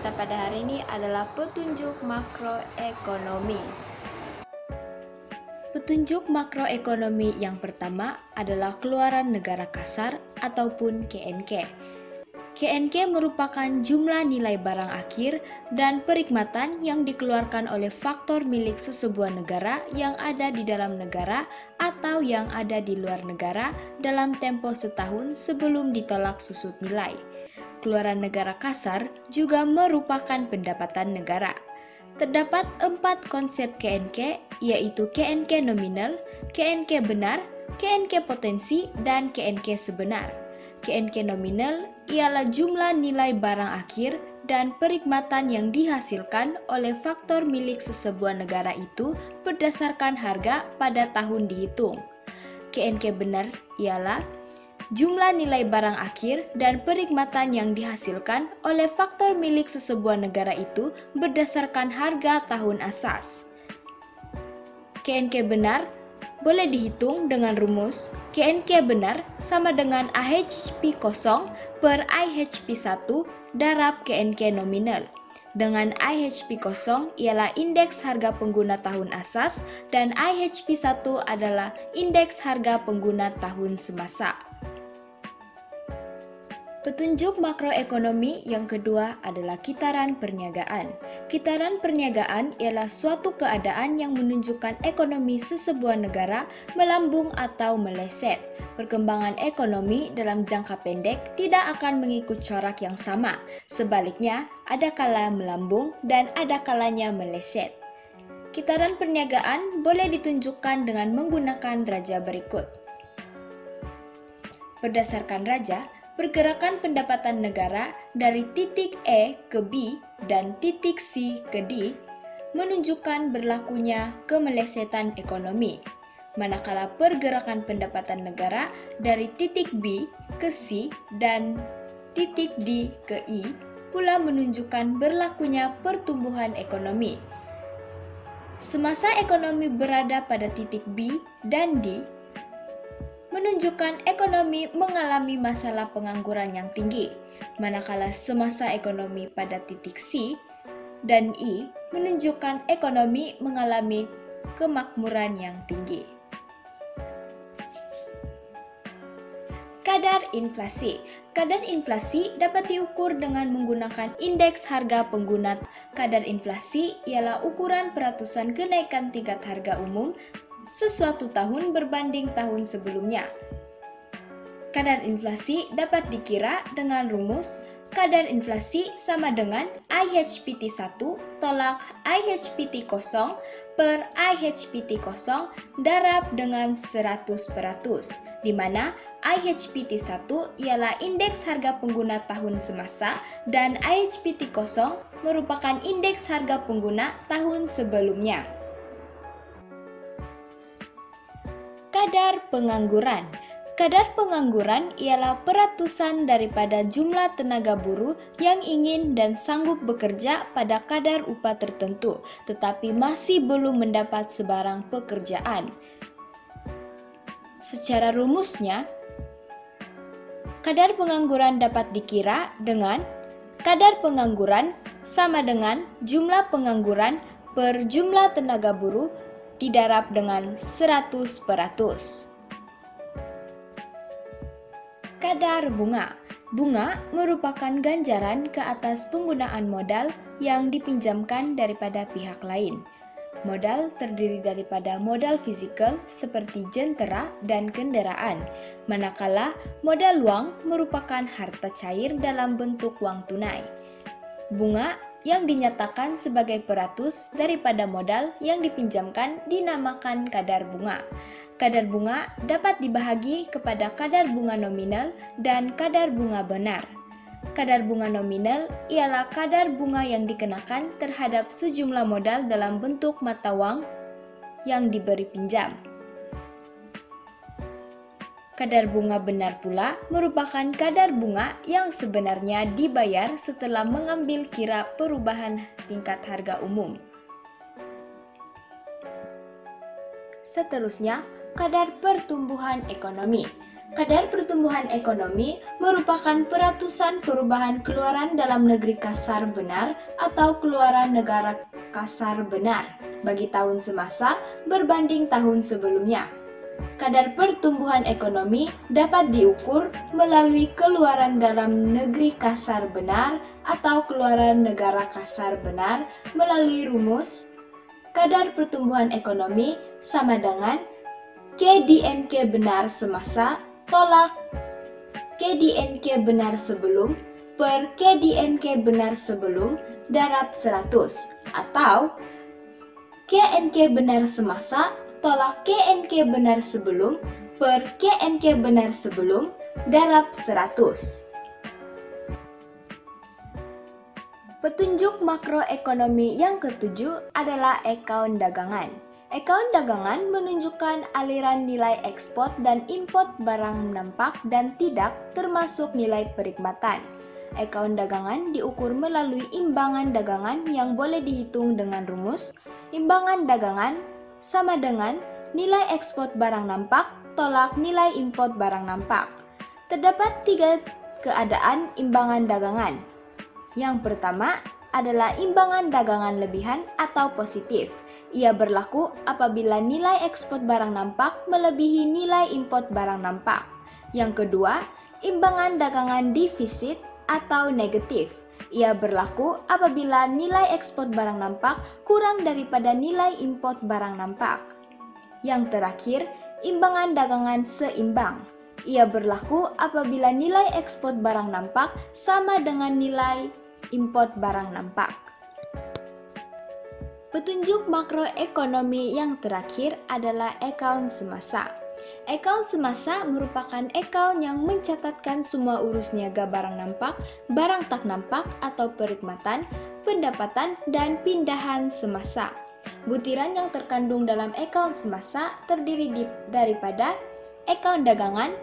kita pada hari ini adalah petunjuk makroekonomi. Petunjuk makroekonomi yang pertama adalah keluaran negara kasar ataupun KNK. KNK merupakan jumlah nilai barang akhir dan perkhidmatan yang dikeluarkan oleh faktor milik sesebuah negara yang ada di dalam negara atau yang ada di luar negara dalam tempo setahun sebelum ditolak susut nilai. Keluaran negara kasar juga merupakan pendapatan negara. Terdapat 4 konsep KNK, yaitu KNK nominal, KNK benar, KNK potensi, dan KNK sebenar. KNK nominal ialah jumlah nilai barang akhir dan perkhidmatan yang dihasilkan oleh faktor milik sesebuah negara itu berdasarkan harga pada tahun dihitung. KNK benar ialah jumlah nilai barang akhir dan perkhidmatan yang dihasilkan oleh faktor milik sesebuah negara itu berdasarkan harga tahun asas. KNK benar boleh dihitung dengan rumus KNK benar sama dengan AHP kosong per IHP 1 darab KNK nominal. Dengan IHP kosong ialah indeks harga pengguna tahun asas dan IHP 1 adalah indeks harga pengguna tahun semasa. Petunjuk makroekonomi yang kedua adalah kitaran perniagaan. Kitaran perniagaan ialah suatu keadaan yang menunjukkan ekonomi sesebuah negara melambung atau meleset. Perkembangan ekonomi dalam jangka pendek tidak akan mengikut corak yang sama. Sebaliknya, ada kala melambung dan ada kalanya meleset. Kitaran perniagaan boleh ditunjukkan dengan menggunakan raja berikut. Berdasarkan raja, pergerakan pendapatan negara dari titik E ke B dan titik C ke D menunjukkan berlakunya kemelesetan ekonomi, manakala pergerakan pendapatan negara dari titik B ke C dan titik D ke I pula menunjukkan berlakunya pertumbuhan ekonomi. Semasa ekonomi berada pada titik B dan D, menunjukkan ekonomi mengalami masalah pengangguran yang tinggi, manakala semasa ekonomi pada titik C dan I menunjukkan ekonomi mengalami kemakmuran yang tinggi. Kadar inflasi. Kadar inflasi dapat diukur dengan menggunakan indeks harga pengguna. Kadar inflasi ialah ukuran peratusan kenaikan tingkat harga umum sesuatu tahun berbanding tahun sebelumnya. Kadar inflasi dapat dikira dengan rumus kadar inflasi sama dengan IHPT 1 tolak IHPT 0 per IHPT 0 darab dengan 100%, di mana IHPT 1 ialah indeks harga pengguna tahun semasa dan IHPT 0 merupakan indeks harga pengguna tahun sebelumnya. Kadar pengangguran. Kadar pengangguran ialah peratusan daripada jumlah tenaga buruh yang ingin dan sanggup bekerja pada kadar upah tertentu, tetapi masih belum mendapat sebarang pekerjaan. Secara rumusnya, kadar pengangguran dapat dikira dengan kadar pengangguran sama dengan jumlah pengangguran per jumlah tenaga buruh didarab dengan 100%. Kadar bunga. Bunga merupakan ganjaran ke atas penggunaan modal yang dipinjamkan daripada pihak lain. Modal terdiri daripada modal fisikal seperti jentera dan kendaraan, manakala modal uang merupakan harta cair dalam bentuk uang tunai. Bunga yang dinyatakan sebagai peratus daripada modal yang dipinjamkan dinamakan kadar bunga. Kadar bunga dapat dibahagi kepada kadar bunga nominal dan kadar bunga benar. Kadar bunga nominal ialah kadar bunga yang dikenakan terhadap sejumlah modal dalam bentuk mata uang yang diberi pinjam. Kadar bunga benar pula merupakan kadar bunga yang sebenarnya dibayar setelah mengambil kira perubahan tingkat harga umum. Seterusnya, kadar pertumbuhan ekonomi. Kadar pertumbuhan ekonomi merupakan peratusan perubahan keluaran dalam negeri kasar benar atau keluaran negara kasar benar bagi tahun semasa berbanding tahun sebelumnya. Kadar pertumbuhan ekonomi dapat diukur melalui keluaran dalam negeri kasar benar atau keluaran negara kasar benar melalui rumus kadar pertumbuhan ekonomi sama dengan KDNK benar semasa tolak KDNK benar sebelum per KDNK benar sebelum darab 100 atau KNK benar semasa tolak KNK benar sebelum per KNK benar sebelum darab 100. Petunjuk makroekonomi yang ketujuh adalah akaun dagangan. Akaun dagangan menunjukkan aliran nilai ekspor dan import barang nampak dan tidak termasuk nilai perkhidmatan. Akaun dagangan diukur melalui imbangan dagangan yang boleh dihitung dengan rumus imbangan dagangan sama dengan nilai ekspor barang nampak tolak nilai import barang nampak. Terdapat 3 keadaan imbangan dagangan. Yang pertama adalah imbangan dagangan lebihan atau positif. Ia berlaku apabila nilai ekspor barang nampak melebihi nilai import barang nampak. Yang kedua, imbangan dagangan defisit atau negatif. Ia berlaku apabila nilai ekspor barang nampak kurang daripada nilai import barang nampak. Yang terakhir, imbangan dagangan seimbang. Ia berlaku apabila nilai ekspor barang nampak sama dengan nilai import barang nampak. Petunjuk makroekonomi yang terakhir adalah akaun semasa. Akaun semasa merupakan akaun yang mencatatkan semua urus niaga barang nampak, barang tak nampak atau perkhidmatan, pendapatan, dan pindahan semasa. Butiran yang terkandung dalam akaun semasa terdiri daripada akaun dagangan,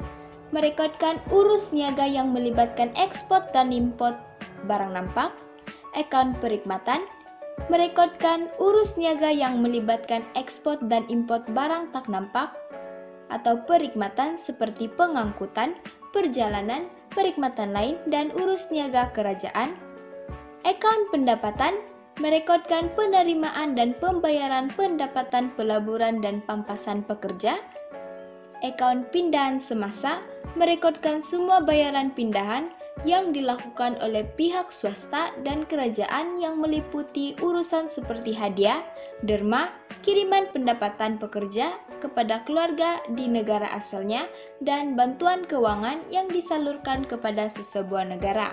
merekodkan urus niaga yang melibatkan ekspor dan import barang nampak, akaun perkhidmatan, merekodkan urus niaga yang melibatkan ekspor dan import barang tak nampak atau perkhidmatan seperti pengangkutan, perjalanan, perkhidmatan lain, dan urus niaga kerajaan. Akaun pendapatan merekodkan penerimaan dan pembayaran pendapatan pelaburan dan pampasan pekerja. Akaun pindahan semasa merekodkan semua bayaran pindahan yang dilakukan oleh pihak swasta dan kerajaan yang meliputi urusan seperti hadiah, derma, kiriman pendapatan pekerja kepada keluarga di negara asalnya, dan bantuan keuangan yang disalurkan kepada sesebuah negara.